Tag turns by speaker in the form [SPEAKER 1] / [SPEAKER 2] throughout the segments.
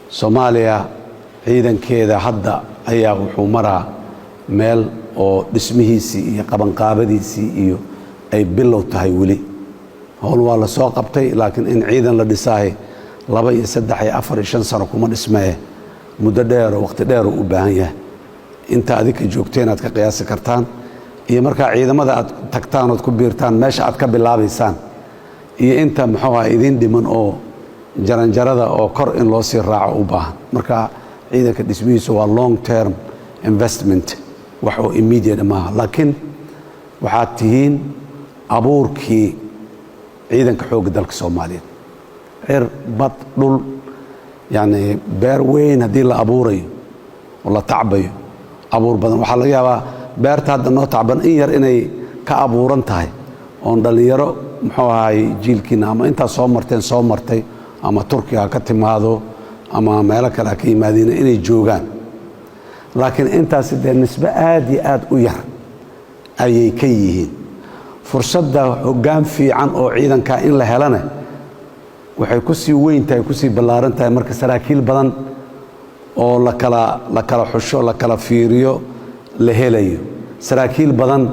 [SPEAKER 1] Soomaaliya ciidankeeda hadda ayaa wuxuu maraa meel oo dhismihiisii iyo qabanqaabadiisii iyo ay bilow tahay weli howl waa la soo qabtay laakiin in ciidan la dhisaahay 2 iyo 3 iyo 4 iyo 5 sano kuma dhismee muddo dheer oo waqti dheer u baahan yahay inta adika joogteen aad ka qiyaasi kartaan iyo marka ciidamada aad tagtaan oo ku biirtaan meesha aad ka bilaabaysaan iyo inta maxaa idin dhiman oo jaranjarada oo kor in loo sii raaco u baahan marka ciidanka dhismihiisu waa long term investment wax oo immediate maaha laakiin waxaad tihiin abuurkii ciidanka xoogga dalka Soomaaliyeed bad dhul yani beer weyn hadii la abuurayo oo la tacbayo abuur badan waxa laga yaabaa beerta hadda noo tacban in yar inay ka abuuran tahay oo dhalinyaro muxuu ahay jiilkiina ama inta soo martay ama Turkiga ka timaado ama meelo kale ka yimaadeen inay joogaan laakiin intaas de nisba aad iyo aad u yar ayay ka yihiin fursadda hoggaan fiican oo ciidanka in la helana waxay ku sii weyntahay ku sii ballaaran tahay marka saraakiil badan oo la kala xusho la kala fiiriyo la helayo saraakiil badan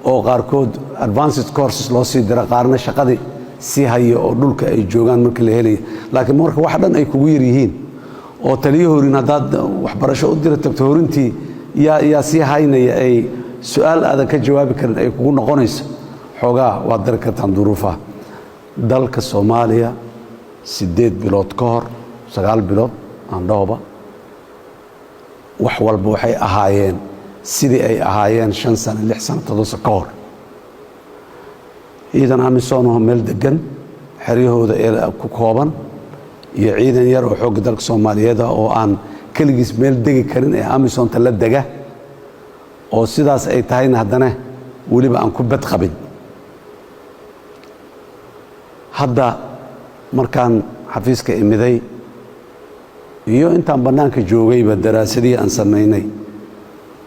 [SPEAKER 1] oo qaarkood advanced courses loo sii dira qaarna shaqadii si hayo oo dhulka ay joogaan marka la helayo laakiin marka wax dhan ay kugu yar yihiin oo taliyo horin hadaad waxbarasho u dira tagto horintii yaa si haynaya ay su'aal aadan ka jawaabi karin ay kugu noqonayso xogaa waad dari kartaan duruufaha dalka Soomaaliya 8 bilood ka hor 9 bilood aan dhawba wax walba waxay ahaayeen sidii ay ahaayeen 5 sano 6 sano 7 sano ka hor ciidan amisom oo meel degan xeriyahooda ee ku kooban iyo ciidan yar oo xoogga dalka Soomaaliyeed oo aan kaligiis meel degi karin ee amisom ta la dega oo sidaas ay tahayna haddana waliba aan ku bad qabin hadda markaan xafiiska imiday iyo intaan banaanka joogayba daraasadii aan sameynay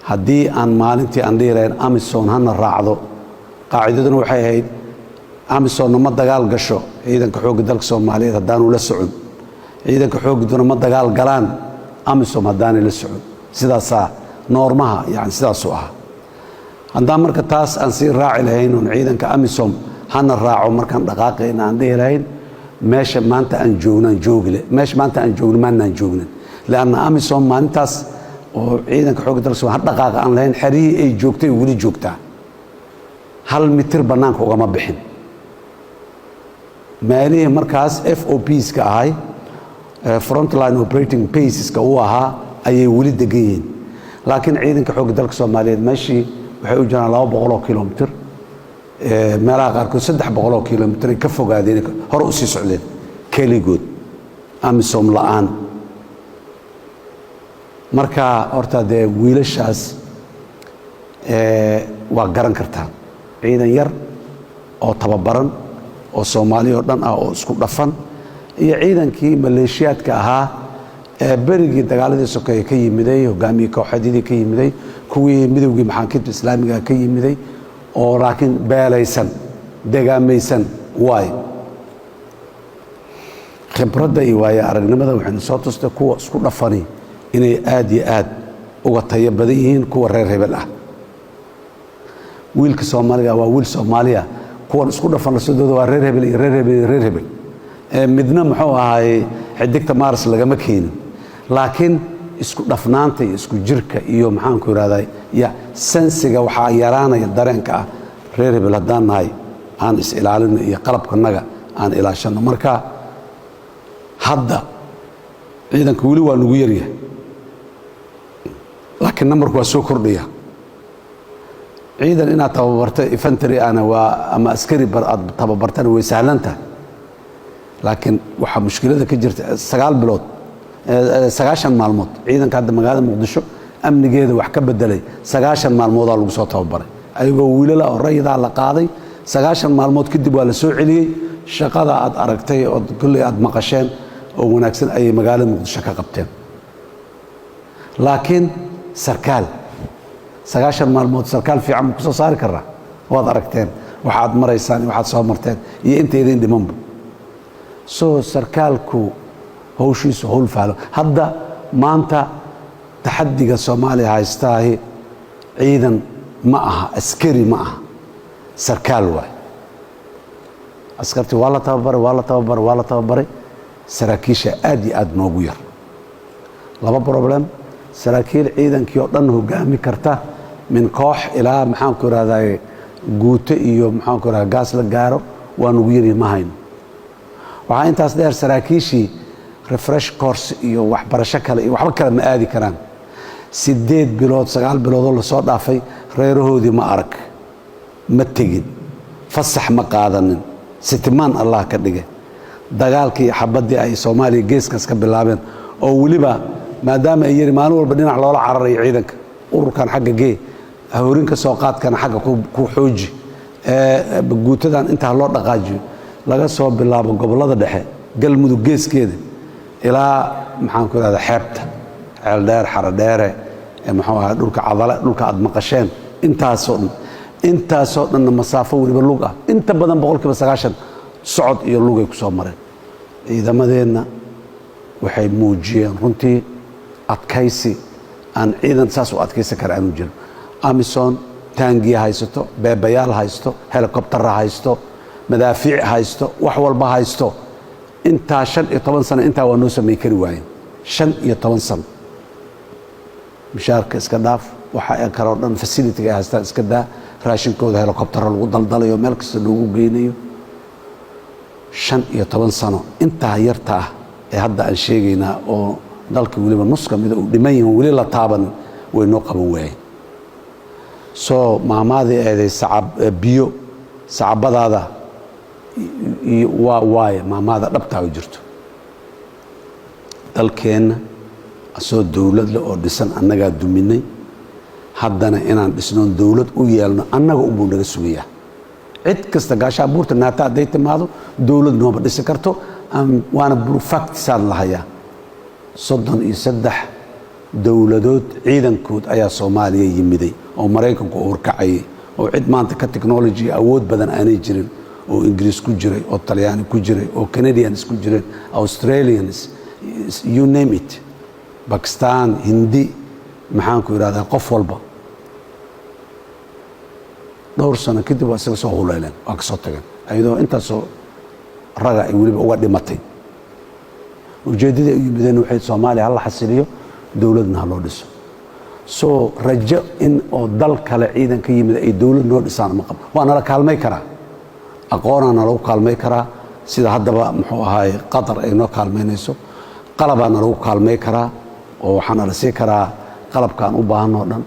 [SPEAKER 1] haddii aan maalintii aan dhiireen amisom hana raacdo qaacidaduna waxay ahayd amisom ma dagaal gasho ciidanka xoogga dalka Soomaaliyeed hadaan ula socon ciidanka xoogga ma dagaal galaan amisom hadaan la socon sidaas noormaha yani sidaas oo ah haddaan marka taas aan si raaci lahayn oo ciidanka amisom hana raaco markaan dhaqaaqayna aan dhiireen meesha maanta aan joognaan joogle meesha maanta aan joogno maanaan joognan laana amisom maalintaas oo ciidanka xoogga dalka Soomaaliyeed dhaqaaqa aan lahayn xariyi ay joogtay wali joogtaa 1 mitir banaanka uga ma bixin meelihii markaas FOPs ka ahay frontline operating bases ka uu ahaa ayay wali degan yihiin laakiin ciidanka xoogga dalka Soomaaliyeed meeshii waxay u jiraan 200 kilomitir meelaha qaarkood 300 kilomitir ka fogaadeen hor u sii socdeen kaligood amisom la'aan marka horta de wiilashaas waa garan kartaa ciidan yar oo tababaran oo Soomaaliya oo dhan ah oo isku dhafan iyo ciidankii maleeshiyaadka ahaa ee berigii dagaaladii sokeeye ka yimiday hogaamiye kooxadii ka yimiday kuwii midowgii maxaakiimta islaamiga ka yimiday oo laakiin beelaysan degaamaysan waay khibradda iyo waaya aragnimada waxaynu soo tustay kuwa isku dhafani inay aad iyo aad uga tayo badan yihiin kuwa reer hebel ah wiilka Soomaaliga waa wiil Soomaaliya kuwa isku dhafan la soo waa reer hebel iyo reer hebel iyo reer hebel midna muxuu ahaay xidigta Maaris lagama keenin laakiin isku dhafnaanta iyo isku jirka iyo maxaan ku yiraahdaa ya sensiga waxa yaraanaya dareenka ah reer hebel hadaan nahay aan is ilaalino iyo qalabkanaga aan ilaashano marka hadda ciidanka wali waa nugu yaryahay laakiin numberku waa soo kordhiya ciidan inaad tababartay infantry ana waa ama askari aad tababartana way sahlantahay laakiin waxa mushkilada ka jirta 9 bilood 9 maalmood ciidanka hadda magaalada Muqdisho amnigeeda wax ka bedelay 9 maalmood lagu soo tababaray ayagoo wiilala oo rayida la qaaday 9 maalmood kadib waa la soo celiyay shaqada aad aragtay oo kulli aad maqasheen oo wanaagsan ay magaalada Muqdisho ka qabteen laakiin sarkaal 9 maalmood sarkaal fiican ku soo saari karaa waad aragteen waxaad maraysaan waxaad soo marteen iyo inteedin dhimanba soo sarkaalku hawshiisu hawl fahlo hadda maanta taxadiga Soomaaliya haystaahi ciidan ma aha askari ma aha sarkaal waay askarti waa la tababaray saraakiisha aad iyo aad noogu yar laba problem saraakiil ciidankii oo dhan hogaami karta min koox ilaa maxaan ku raadaay guuto iyo maxaan ku raadaay gaas la gaaro waa nagu yiri ma hayno waxa intaas dheer saraakiishii refresh course iyo waxbarasho kale iyo waxba kale ma aadi karaan 8 bilood 9 bilood oo la soo dhaafay reerahoodii ma arag ma tegin fasax ma qaadanin sitimaan Allah ka dhigay dagaalkii xabadii ay Soomaaliya geeskaas ka bilaabeen oo waliba maadaama ay yiri maalin walba dhinac loola cararay ciidanka ururkan xagga gee hawrinka soo qaadkana xagga ku xooji guutadan inta loo dhaqaajiyo laga soo bilaabo gobolada dhexe galmudug geeskeeda ilaa maxaan ku raada xeebta ceel dheer xara dheere maxaa ahaa dhulka cadala dhulka aad maqasheen intaasoo dhan masaafo waliba lug ah inta badan 90% socod iyo lugay ku soo mareen ciidamadeena waxay muujiyeen runtii adkaysi aan ciidan saas u adkaysan kara aanu jirin Amazon taangiya haysto beebayaal haysto helicopter haysto madaafiic haysto wax walba haysto inta 15 sano inta waa noo sameey kari waayeen 15 sano mishaarka iska dhaaf waxa ay kala dhan facility ay haystaan iska daa raashinkooda helicopter lagu daldalayo meel kasta lagu geynayo 15 sano inta yarta ah ee hadda aan sheegaynaa oo dalka waliba nus ka mid ah u dhiman yahay wali la taaban way noo qaban waayeen soo maamaadi ay sacab biyo sacabadaada waay maamaada dhabta u jirto dalkeena asoo dawlad la oo dhisan annaga duminay haddana inaan dhisno dawlad u yeelno annaga u buu naga sugayaa cid kasta gaasha buurta naata haday timaado dawlad nooma dhisi karto waana factsaan lahayaa 33 dawladood ciidankood ayaa Soomaaliya yimiday oo Mareykanku horkacay oo cid maanta ka technology awood badan aanay jirin oo Ingiriis ku jiray oo Talyaani ku jiray oo Canadians ku jiray Australians you name it Pakistan Hindi maxaan ku yiraahdaa qof walba dhowr sano kadib waa isaga soo hulaleen waa ka soo tageen ayadoo intaasoo raga ay waliba uga dhimatay ujeedada ay yimideen waxay Soomaaliya hal xasiliyo dawladna loo dhiso soo rajo in oo dal kale ciidan ka yimid ay dawlad noo dhisaan ma qabo waana la kaalmay karaa aqoonana lagu kaalmay karaa sida haddaba muxuu ahaay Qatar ay noo kaalmaynayso qalabana lagu kaalmay karaa oo waxaana la sii karaa qalabkaan u baahanoo dhan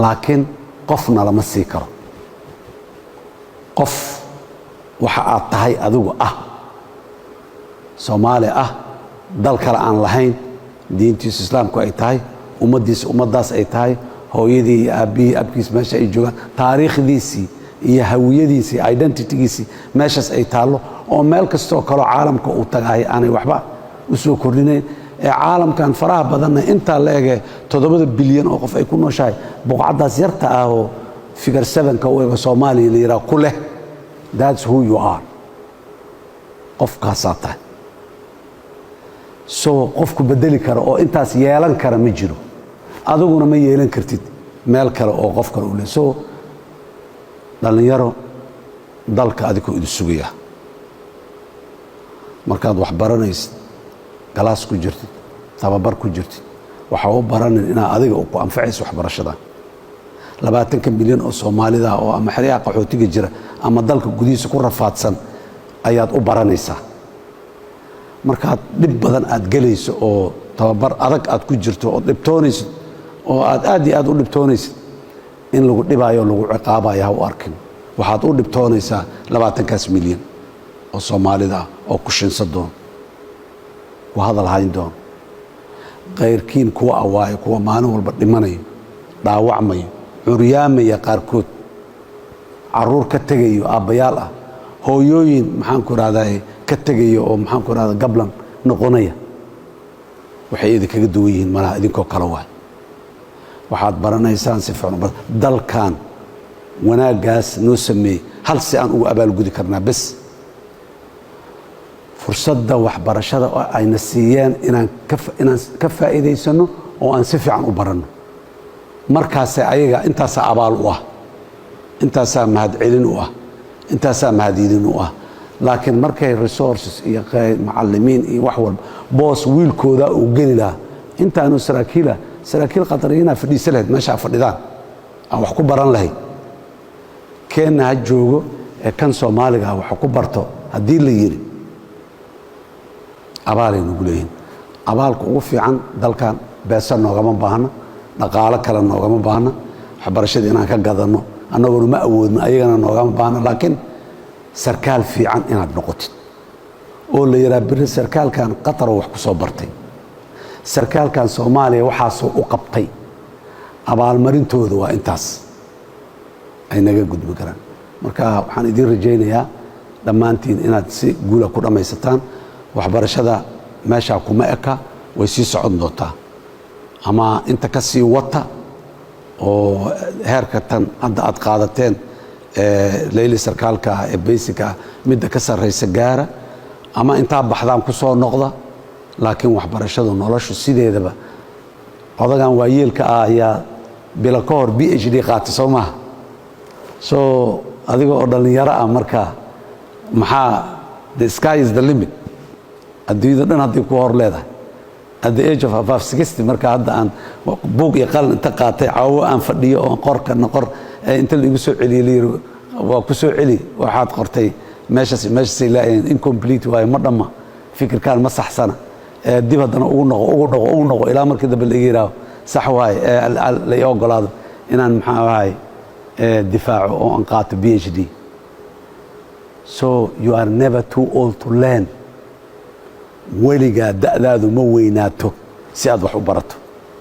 [SPEAKER 1] laakiin qofna lama sii karo qof waxa aad tahay adigu Soomaali dal kale aan lahayn diintiisa islaamku ay tahay ummadaas ay tahay hooyadii iyo aabihii abkiis meesha ay joogaan taariikhdiisii iyo hawiyadiisii identitygiisii meeshaas ay taalo oo meel kastoo kale caalamka uu tagay aanay waxba u soo kordhinayn ee caalamkan faraha badan inta la eegay 7 bilyan oo qof ay ku nooshahay boqocadaas yarta ah oo figure 7 ka oo Soomaaliya la yiraahdo ku leh that's who you are qofkaas tahay soo qofku bedeli karo oo intaas yeelan kara ma jiro adiguna ma yeelan kartid meel kale oo qof kale u leh soo dhalinyaro dalka adigu idu sugaya markaad wax baranaysid galaas ku jirtid tababar ku jirtid waxa uu baranin ina adiga ku anfacayso waxbarashada 20 milyan oo Soomaalida oo ama xiriyaha qaxootiga jira ama dalka gudihiisa ku rafaadsan ayaad u baranaysaa markaad dib badan aad galayso oo tababar adag aad ku jirto oo dhibtoonaysid oo aad iyo aad u dhibtoonaysid in lagu dhibaayo lagu ciqaabayo ha u arkin waxaad u dhibtoonaysaa 20 milyan oo Soomaalida oo ku shinsan doon وهذا الهاين دون غيركين كوا أواي كوا مانو والبرلماني داوع مي عريامي يا قاركوت عرور كتجيو أبيالا هو يوين محنكر هذا كتجيو أو محنكر هذا قبلا نقونية وحيد كجدوين مرا إذن كوكلوان وحد برنا إنسان سفعنا دل كان وناقاس نسمي هل سأن وأبال جودي كرنا بس fursadda waxbarashada oo ayna siiyeen inaan ka faa'iidaysano oo aan si fiican u baranno markaasay ayaga intaasaa abaal u ah intaasaa mahadcelin u ah intaasaa mahadidin u ah laakiin markay resources iyo macallimiin iyo wax walba boos wiilkooda uu geli lahaa intaanu saraakiil qatariyiina fadhiisa lahayd meeshaa fadhidaan aan wax ku baran lahayd keenna ha joogo ee kan soomaaliga wax ku barto haddii la yidhi abaalay nagu leeyihin abaalka ugu fiican dalkan beesa noogama baahna dhaqaalo kale noogama baahna waxbarashada inaan ka gadanno annagoona ma awoodno ayagana noogama baahna laakiin sarkaal fiican inaad noqotid oo la yidhaha biri sarkaalkan qataroo wax ku soo bartay sarkaalkan soomaaliya waxaasoo u qabtay abaalmarintooda waa intaas ay naga gudbi karaan marka waxaan idiin rajaynayaa dhammaantiin inaad si guula ku dhammaysataan waxbarashada meeshaa kuma eka way sii socon doontaa ama inta ka sii wata oo heerka tan hadda aad qaadateen leyli sarkaalka ah ee baysiga ah midda ka sarraysa gaara ama intaa baxdaan ku soo noqda laakiin waxbarashadu noloshu sideedaba odagan waayeelka ah ayaa bila ka hor PhD qaatay soo maaha soo adiga oo dhallinyaro ah marka maxaa the sky is the limit adduunyada dhan haddii ku hor leedahay at the age of above 60 marka hadda aan buug iyo qalin inta qaatay caawo aan fadhiyo oo qorkana qor inta la igu soo celiyay waa ku soo celi waxaad qortay meeshaas ilaa incomplete waayo ma dhamma fikirkaan ma saxsana dib haddana ugu noqo ilaa markii dambe la yiraahdo sax waaye la ii ogolaado inaan maxaa ahay difaaco oo aan qaato PhD so you are never too old to learn weligaa da'daadu ma weynaato si aad wax u barato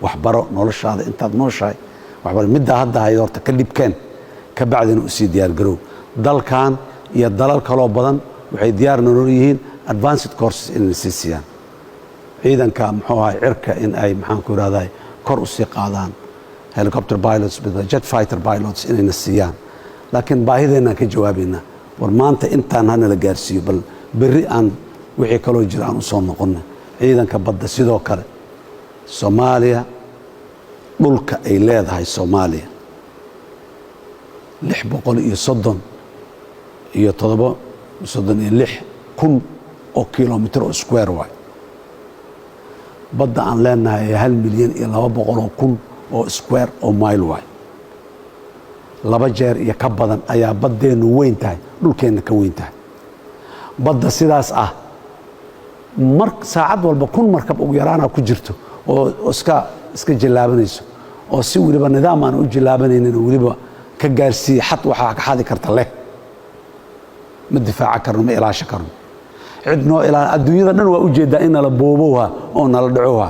[SPEAKER 1] wax baro noloshaada intaad nooshahay waxbaro middaa hadda hayd horta ka dhibkeen ka bacdina usii diyaargarow dalkan iyo dalal kaloo badan waxay diyaar nolol yihiin advanced courses inay sii siiyaan ciidanka muxuu ahay cirka in ay maxaan ku ihahday kor u sii qaadaan helicopter pilots jet fighter pilots inayna siiyaan laakiin baahideenaan ka jawaabaynaa war maanta intaan hana la gaarsiiyo bal berri aan wixii kaloo jira aan u soo noqonna ciidanka badda sidoo kale soomaaliya dhulka ay leedahay soomaaliya 636 kun oo kilomitir oo square waay badda aan leenahay 1,200,000 oo square oo mile waay 2 jeer iyo ka badan ayaa baddeennu weyn tahay dhulkeenna ka weyn tahay badda sidaas ah saacad walba 1,000 markab ugu yaraana ku jirto oo iska jilaabanayso oo si weliba nidaam aan u jilaabanaynin weliba ka gaarsiiya xad waxaa ka xadi karta leh ma difaaca karno ma ilaasha karno cid noo adduunyada dhan waa u jeedaa in nala boobowha oo nala dhacowha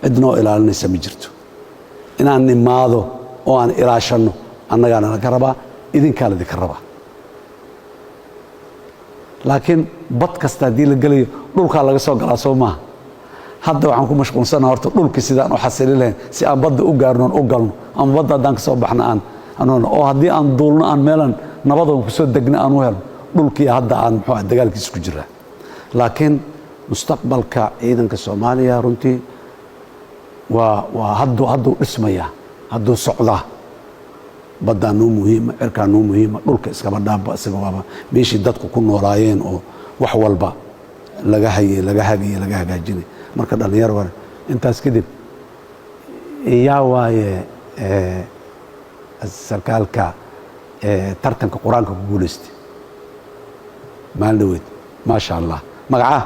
[SPEAKER 1] cid noo ilaalinaysa ma jirto inaan nimaado oo aan ilaashanno annagaana laga rabaa idinkaa ladinka rabaa laakiin bad kasta haddii la gelayo dhulkaa laga soo galaa soo maaha hadda waxaan ku mashquulsanaa horta dhulkii sidaan u xasili lahayn si aan badda u gaarnoon u galno ama badda haddaan ka soo baxno oo haddii aan duulno aan meelan nabadoon ku soo degno aan u helno dhulkii hadda aan muxuu dagaalkiisa ku jiraa laakiin mustaqbalka ciidanka Soomaaliya runtii waa hadduu dhismayaa hadduu socdaa baddaa noo muhiima cirkaa noo muhiima dhulka iskaba dhaaba isaga waaba meeshii dadku ku noolaayeen oo wax walba laga hagaajinay marka dhalinyaro war intaas kadib yaa waaye sarkaalka tartanka quraanka ku guuleystay maalin dhaweyd maasha allah magaca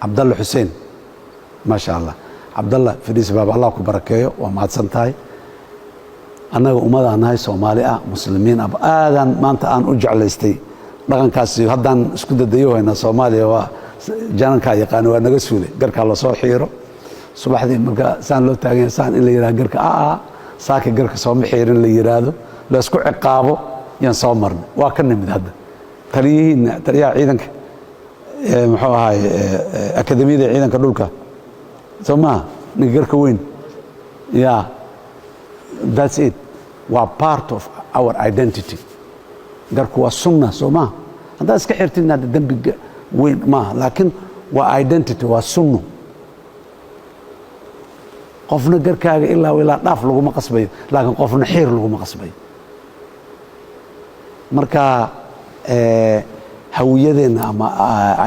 [SPEAKER 1] cabdalla xuseen maasha allah cabdalla fadhiis baaba allah ku barakeeyo waa mahadsan tahay annaga ummadaan nahay Soomaali ah muslimiin ah aadan maanta aan u jeclaystay dhaqankaasi haddaan isku dadayo hayna Soomaaliya waa jananka yaqaan waa naga suulay garka la soo xiiro subaxdii marka saan loo taagay saan in la yiraahdo garka saaka garka soo xiirin la yiraahdo la isku ciqaabo yan soo marna waa ka nimid hadda taliyaha ciidanka muxuu ahay akademiyada ciidanka dhulka soo ma nin garka weyn that's it waa part of our identity. garku waa sunna soo maaha haddaad iska xirtidna hadda dembiga weyn maaha laakiin waa identity waa sunno qofna garkaaga ilaa dhaaf laguma qasbayo laakiin qofna xiir laguma qasbayo marka hawiyadeenna ama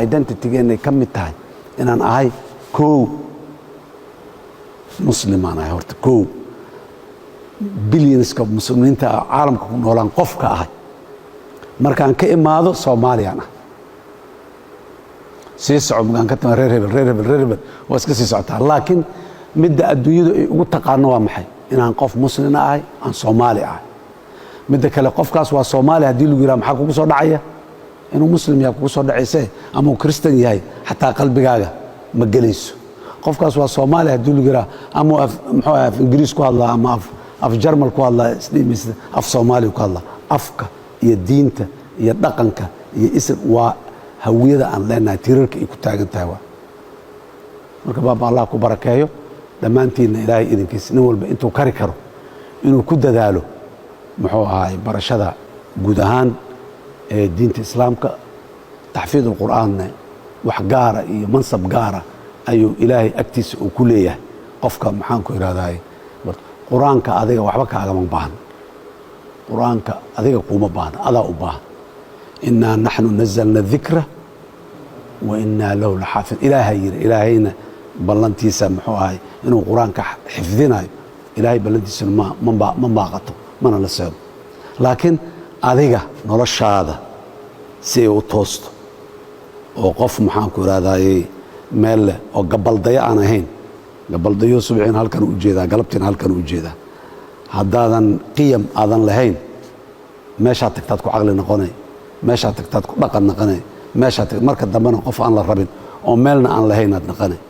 [SPEAKER 1] identitygeenna ka mid tahay inaan ahay kow muslimaan ahay horta kow billionska muslimiinta caalamka ku noolaan qofka ahay markaan ka imaado Soomaaliyan ah sii soco markaan ka tago reer hebel waa iska sii socotaa laakiin midda adduunyadu ay ugu taqaano waa maxay inaan qof muslim ahay aan Soomaali ahay midda kale qofkaas waa Soomaali haddii lagu yiraahdo maxaa kugu soo dhacaya inuu muslim yahay kugu soo dhacaysay ama uu Kristaan yahay xataa qalbigaaga ma gelayso qofkaas waa Soomaali haddii lagu yiraahdo ama muxuu af Ingiriis ku hadlaa ama af Jarmal ku hadlaa isdhiimista af Soomaali ku hadlaa afka iyo diinta iyo dhaqanka iyo ism waa hawiyada aan leenahay tiirarka ay ku taagan tahay waa marka baaba Allah ku barakeeyo dhammaantiinna ilaahay idinkiisa nin walba intuu kari karo inuu ku dadaalo muxuu ahaay barashada guud ahaan ee diinta islaamka taxfiid alqur'aanna wax gaara iyo mansab gaara ayuu ilaahay agtiisa uu ku leeyahay qofka maxaan ku iraahdaa quraanka adiga waxba kaagama baahan quraanka adiga kuma baahan adaa u baahan inna nahnu nazzalna dhikra wa inna lahu lahafid ilaahayna ballantiisa muxuu ahay inuu quraanka xifdinayo ilaahay ballantiisa ma baaqato mana la seedo laakiin adiga noloshaada si u toosto oo qof maxaan ku iraahdaa meel oo gabaldayo aan ahayn gabaldayo subaxin halkan u jeedaa galabtiin halkan u jeedaa haddaadan qiyam aadan lahayn meeshaad tagtaad ku caqli noqonay meeshaad tagtaad ku dhaqan noqonay meeshaad marka dambena qof aan la rabin oo meelna aan lahayn aad noqonay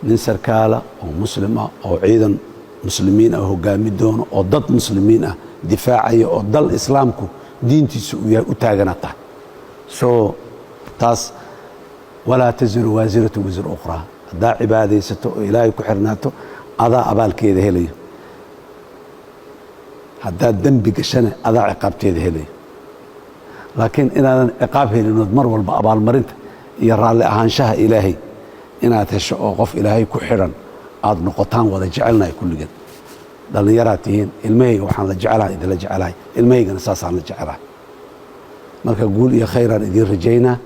[SPEAKER 1] nin sarkaala oo muslima oo ciidan muslimiin ah hogaami doono oo dad muslimiin ah difaacaya oo dal islaamku diintiisu u taagana tahay soo taas walaa taziru waasiratu wisra ukhraa haddaa cibaadaysato oo ilaahay ku xirnaato adaa abaalkeeda helayo haddaa dembi gashana adaa ciqaabteeda helayo laakiin inaadan ciqaab helinood mar walba abaalmarinta iyo raalli ahaanshaha ilaahay inaad hesho oo qof ilaahay ku xidhan aad noqotaan wada jecelnahay kulligan dhallinyaraad tihiin ilmahayga waxaan la jecelahay idinla jecelahay ilmahaygana saasaan la jecelahay marka guul iyo khayraan idiin rajaynaa